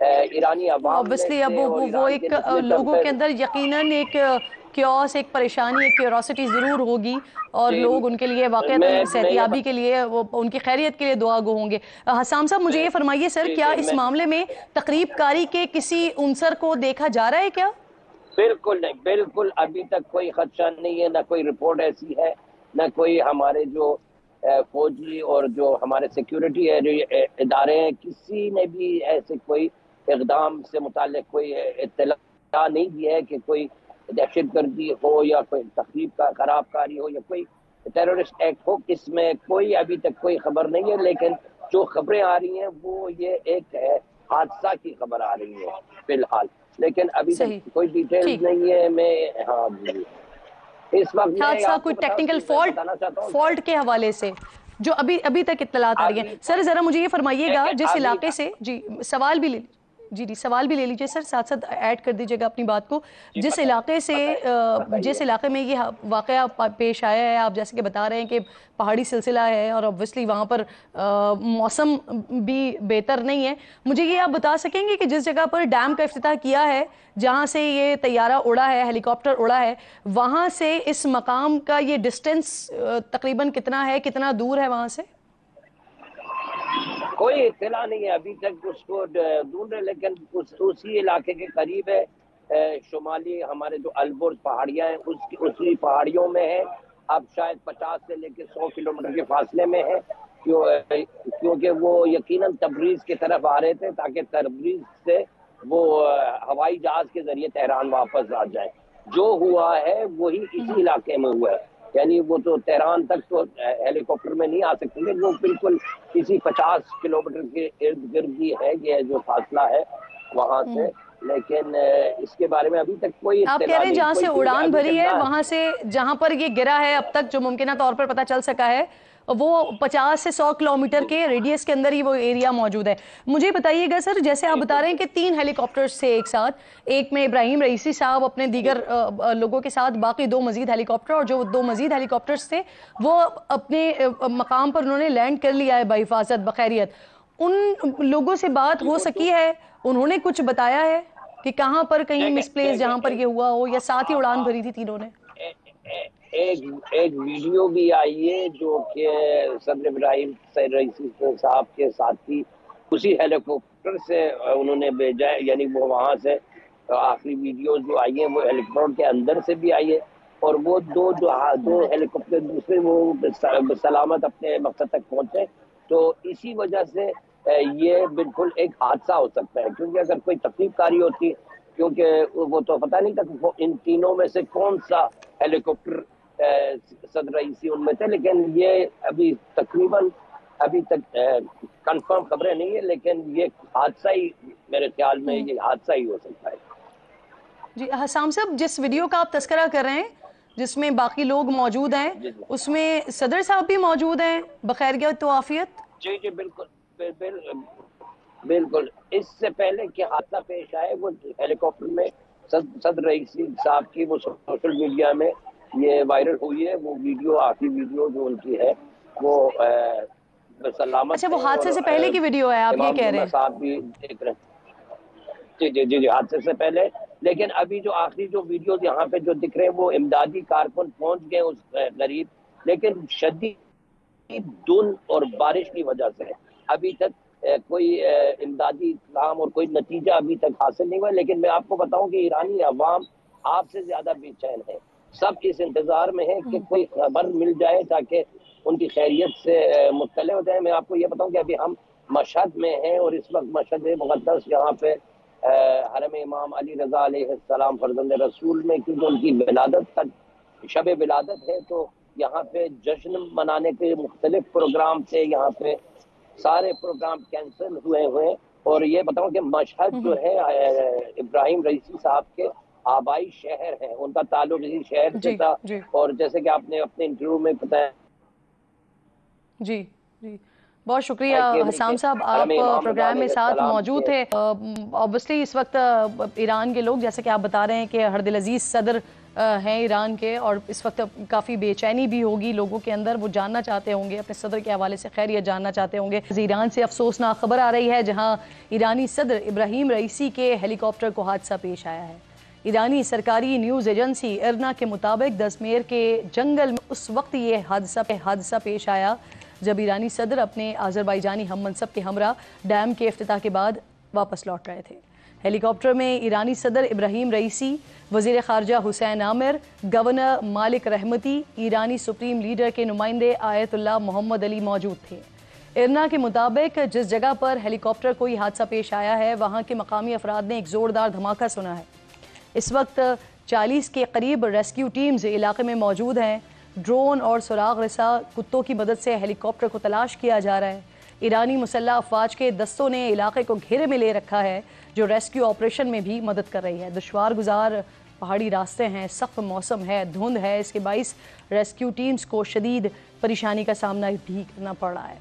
ایرانی عوام obviously اب وہ ایک لوگوں کے اندر یقیناً ایک کیوس، ایک پریشانی، ایک کیوروسٹی ضرور ہوگی، اور لوگ ان کے لیے واقعتاً صحتیابی کے لیے، ان کی خیریت کے لیے دعا گو ہوں گے۔ حسام صاحب مجھے یہ فرمائیے سر، کیا اس معاملے میں تقریب کاری کے کسی عنصر کو دیکھا جا رہا ہے کیا؟ بالکل نہیں، بالکل ابھی تک کوئی خدشہ نہیں ہے، نہ کوئی رپورٹ ایسی ہے، نہ کوئی ہمارے جو فوجی اور جو ہمارے سیکیورٹی ادارے ہیں، کسی نے بھی ایسے کوئی اقدام سے متعلق کوئی اطلاع نہیں دی ہے کہ کوئی دہشت گردی ہو یا کوئی تخریب کا خراب کاری ہو یا کوئی ٹیررسٹ ایکٹ ہو۔ اس میں کوئی ابھی تک کوئی خبر نہیں ہے، لیکن جو خبریں آ رہی ہیں وہ یہ ایک حادثہ کی خبر آ رہی ہے فی الحال، لیکن ابھی تک کوئی ڈیٹیل نہیں ہے۔ میں اس وقت حادثہ کوئی ٹیکنیکل فالٹ کے حوالے سے جو ابھی تک اطلاعات آ رہی ہیں، سر ذرا مجھے یہ فرمائیے گا جس علاقے سے، جی سوال بھی لے لیجئے سر، ساتھ ساتھ ایڈ کر دیجئے گا اپنی بات کو، جس علاقے میں یہ واقعہ پیش آیا ہے، آپ جیسے کہ بتا رہے ہیں کہ پہاڑی سلسلہ ہے اور obviously وہاں پر موسم بھی بہتر نہیں ہے، مجھے یہ آپ بتا سکیں گے کہ جس جگہ پر ڈیم کا افتتاح کیا ہے، جہاں سے یہ طیارہ اڑا ہے، ہیلی کاپٹر اڑا ہے، وہاں سے اس مقام کا یہ ڈسٹنس تقریباً کتنا ہے، کتنا دور ہے وہاں سے؟ کوئی اطلاع نہیں ہے ابھی تک، اس کو ڈھونڈ رہے، لیکن اسی علاقے کے قریب ہے، شمالی ہمارے جو البرز پہاڑیاں ہیں اسی پہاڑیوں میں ہے، اب شاید 50 سے لے کے 100 کلومیٹر کے فاصلے میں ہے، کیونکہ وہ یقیناً تبریز کی طرف آ رہے تھے تاکہ تبریز سے وہ ہوائی جہاز کے ذریعے تہران واپس آ جائیں۔ جو ہوا ہے وہی اسی علاقے میں ہوا ہے، یعنی وہ تو تہران تک تو ہیلی کاپٹر میں نہیں آ سکتے تھے، وہ بالکل اسی 50 کلومیٹر کے ارد گرد ہی ہے یہ جو فاصلہ ہے وہاں سے، لیکن اس کے بارے میں ابھی تک کوئی اطلاع نہیں۔ آپ کہہ رہے ہیں جہاں سے اڑان بھری ہے، وہاں سے جہاں پر یہ گرا ہے اب تک جو ممکنہ طور پر پتہ چل سکا ہے، وہ 50 سے 100 کلومیٹر کے ریڈیس کے اندر ہی وہ ایریا موجود ہے۔ مجھے بتائیے گا سر، جیسے آپ بتا رہے ہیں کہ 3 ہیلی کاپٹرز تھے ایک ساتھ، ایک میں ابراہیم رئیسی صاحب اپنے دیگر لوگوں کے ساتھ، باقی 2 مزید ہیلی کاپٹر، اور جو 2 مزید ہیلی کاپٹرز تھے وہ اپنے مقام پر انہوں نے لینڈ کر لیا ہے بحفاظت بخیریت۔ ان لوگوں سے بات ہو سکی ہے؟ انہوں نے کچھ بتایا ہے کہ کہاں پر کہیں مس پلیس جہاں پر یہ ہوا ہو، یا ساتھ ہی اڑان بھری تھی تینوں نے؟ ایک ویڈیو بھی آئی ہے جو کہ صدر ابراہیم رئیسی صاحب کے ساتھی اسی ہیلی کاپٹر سے انہوں نے بھیجا ہے، یعنی وہ وہاں سے آخری ویڈیوز جو آئی ہیں وہ ہیلی کاپٹر کے اندر سے بھی آئی ہے، اور وہ دو ہیلی کاپٹر دوسرے وہ سلامت اپنے مقصد تک پہنچے، تو اسی وجہ سے یہ بالکل ایک حادثہ ہو سکتا ہے، کیونکہ اگر کوئی تخریب کاری ہوتی، کیونکہ وہ تو پتہ نہیں تھا ان تینوں میں سے کون سا ہیلی کاپٹر صدر رئیسی ان میں تھے، لیکن یہ ابھی تقریباً ابھی تک کنفرم خبریں نہیں ہیں، لیکن یہ حادثہ ہی میرے خیال میں یہ حادثہ ہی ہو سکتا ہے۔ جی حسام صاحب، جس ویڈیو کا آپ تذکرہ کر رہے ہیں جس میں باقی لوگ موجود ہیں، اس میں صدر صاحب بھی موجود ہیں بخیریت و عافیت؟ جی بالکل، اس سے پہلے کہ حادثہ پیش آئے وہ ہیلی کاپٹر میں صدر رئیسی صاحب کی وہ سوشل میڈیا میں یہ وائرل ہوئی ہے، وہ ویڈیو آخری ویڈیو جو ان کی ہے وہ سلامت۔ اچھا، وہ حادثے سے پہلے کی ویڈیو ہے، آپ یہ کہہ رہے ہیں؟ صاحب بھی دیکھ رہے ہیں، جی حادثے سے پہلے، لیکن ابھی جو آخری جو ویڈیوز یہاں پہ جو دکھ رہے ہیں وہ امدادی کارکن پہنچ گئے اس قریب، لیکن شدید دھند اور بارش کی وجہ سے ابھی تک کوئی امدادی کام اور کوئی نتیجہ ابھی تک حاصل نہیں ہوا، لیکن میں آپ کو بتاؤں کہ ایرانی عوام آپ سے زیادہ بے چین ہے، سب اس انتظار میں ہے کہ کوئی خبر مل جائے تاکہ ان کی خیریت سے مطلع ہو جائے۔ میں آپ کو یہ بتاؤں کہ ابھی ہم مشہد میں ہیں، اور اس وقت مشہد مقدس یہاں پہ حرم امام علی رضا علیہ السلام فرزند رسول میں، کیونکہ ان کی ولادت کا شب ولادت ہے، تو یہاں پہ جشن منانے کے مختلف پروگرام تھے، یہاں پہ سارے پروگرام کینسل ہوئے ہیں، اور یہ بتاؤں کہ مشہد جو ہے ابراہیم رئیسی صاحب کے آبائی شہر ہے، ان کا تعلق اسی شہر سے تھا، اور جیسے کہ آپ نے اپنے انٹرویو میں بتایا۔ جی بہت شکریہ حسام صاحب، آپ پروگرام میں ساتھ موجود تھے۔ obviously اس وقت ایران کے لوگ جیسے کہ آپ بتا رہے ہیں کہ ہردل عزیز صدر ہیں ایران کے، اور اس وقت کافی بے چینی بھی ہوگی لوگوں کے اندر، وہ جاننا چاہتے ہوں گے، اپنے صدر کے حوالے سے خیریت جاننا چاہتے ہوں گے۔ ایران سے افسوسناک خبر آ رہی ہے جہاں ایرانی صدر ابراہیم رئیسی کے ہیلی کاپٹر کو حادثہ پیش آیا ہے۔ ایرانی سرکاری نیوز ایجنسی ارنا کے مطابق دزمیر کے جنگل میں اس وقت یہ حادثہ پیش آیا جب ایرانی صدر اپنے آذربائیجانی ہم منصب کے ہمراہ ڈیم کے افتتاح کے بعد واپس لوٹ رہے تھے۔ ہیلی کاپٹر میں ایرانی صدر ابراہیم رئیسی، وزیر خارجہ حسین عامر، گورنر مالک رحمتی، ایرانی سپریم لیڈر کے نمائندے آیت اللہ محمد علی موجود تھے۔ ارنا کے مطابق جس جگہ پر ہیلی کاپٹر کو یہ حادثہ پیش آیا ہے وہاں کے مقامی افراد نے ایک زوردار دھماکہ سنا ہے۔ اس وقت 40 کے قریب ریسکیو ٹیمز علاقے میں موجود ہیں۔ ڈرون اور سراغ رساں کتوں کی مدد سے ہیلی کاپٹر کو تلاش کیا جا رہا ہے۔ ایرانی مسلح افواج کے دستوں نے علاقے کو گھیرے میں لے رکھا ہے جو ریسکیو آپریشن میں بھی مدد کر رہی ہے۔ دشوار گزار پہاڑی راستے ہیں، سخت موسم ہے، دھند ہے، اس کے باعث ریسکیو ٹیمز کو شدید پریشانی کا سامنا بھی کرنا پڑ رہا ہے۔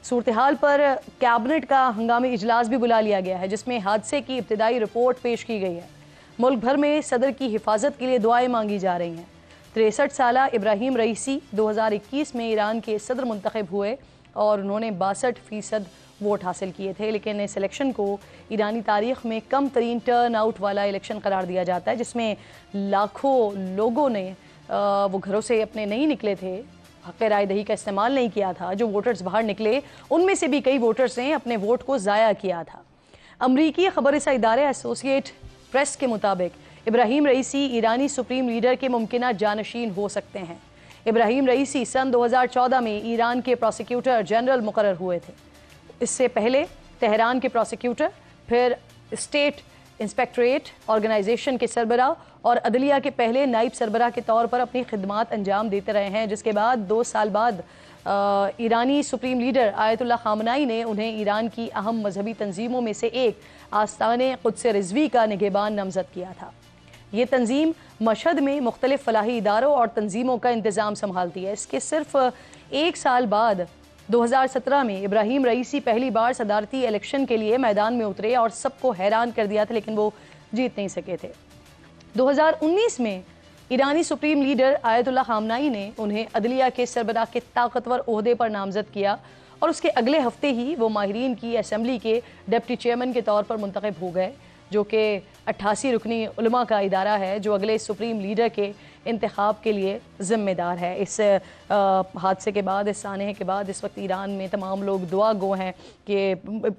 صورتحال پر کیبنٹ کا ہنگامی اجلاس بھی بلا لیا گیا ہے جس میں حادثے کی ابتدائی رپورٹ پیش کی گئی ہے۔ ملک بھر میں صدر کی حفاظت کے لیے دعائیں مانگی جا رہی ہیں۔ 63 سالہ ابراہیم رئیسی 2021 میں ایران کے صدر منتخب ہوئے اور انہوں نے 62% ووٹ حاصل کیے تھے، لیکن اس الیکشن کو ایرانی تاریخ میں کم ترین ٹرن آؤٹ والا الیکشن قرار دیا جاتا ہے، جس میں لاکھوں لوگوں نے وہ گھروں سے اپنے نہیں نکلے تھے، حق رائے دہی کا استعمال نہیں کیا تھا۔ جو ووٹرز باہر نکلے ان میں سے بھی کئی ووٹرز نے اپنے ووٹ کو ضائع کیا تھا۔ امریکی خبر رساں ادارے ایسوسیٹ پریس کے مطابق ابراہیم رئیسی ایرانی سپریم لیڈر کے ممکنہ جانشین ہو سکتے ہیں۔ ابراہیم رئیسی سن 2014 میں ایران کے پروسیکیوٹر جنرل مقرر ہوئے تھے۔ اس سے پہلے تہران کے پروسیکیوٹر، پھر اسٹیٹ انسپیکٹریٹ آرگنائزیشن کے سربراہ اور عدلیہ کے پہلے نائب سربراہ کے طور پر اپنی خدمات انجام دیتے رہے ہیں، جس کے بعد 2 سال بعد ایرانی سپریم لیڈر آیت اللہ خامنائی نے انہیں ایران کی اہم مذہبی تنظیموں میں سے ایک آستان قدس رضوی کا نگہبان نامزد کیا تھا۔ یہ تنظیم مشہد میں مختلف فلاحی اداروں اور تنظیموں کا انتظام سنبھالتی ہے۔ اس کے صرف 1 سال بعد 2017 میں ابراہیم رئیسی پہلی بار صدارتی الیکشن کے لیے میدان میں اترے اور سب کو حیران کر دیا تھا، لیکن وہ جیت نہیں سکے تھے۔ 2019 میں ایرانی سپریم لیڈر آیت اللہ خامنائی نے انہیں عدلیہ کے سربراہ کے طاقتور عہدے پر نامزد کیا اور اس کے اگلے ہفتے ہی وہ ماہرین کی اسمبلی کے ڈپٹی چیئرمین کے طور پر منتخب ہو گئے، جو کہ 88 رکنی علماء کا ادارہ ہے جو اگلے سپریم لیڈر کے انتخاب کے لیے ذمہ دار ہے۔ اس حادثے کے بعد، اس سانحے کے بعد اس وقت ایران میں تمام لوگ دعا گو ہیں کہ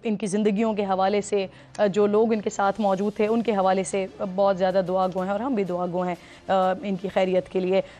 ان کی زندگیوں کے حوالے سے جو لوگ ان کے ساتھ موجود تھے ان کے حوالے سے بہت زیادہ دعا گو ہیں، اور ہم بھی دعا گو ہیں ان کی خیریت کے لیے۔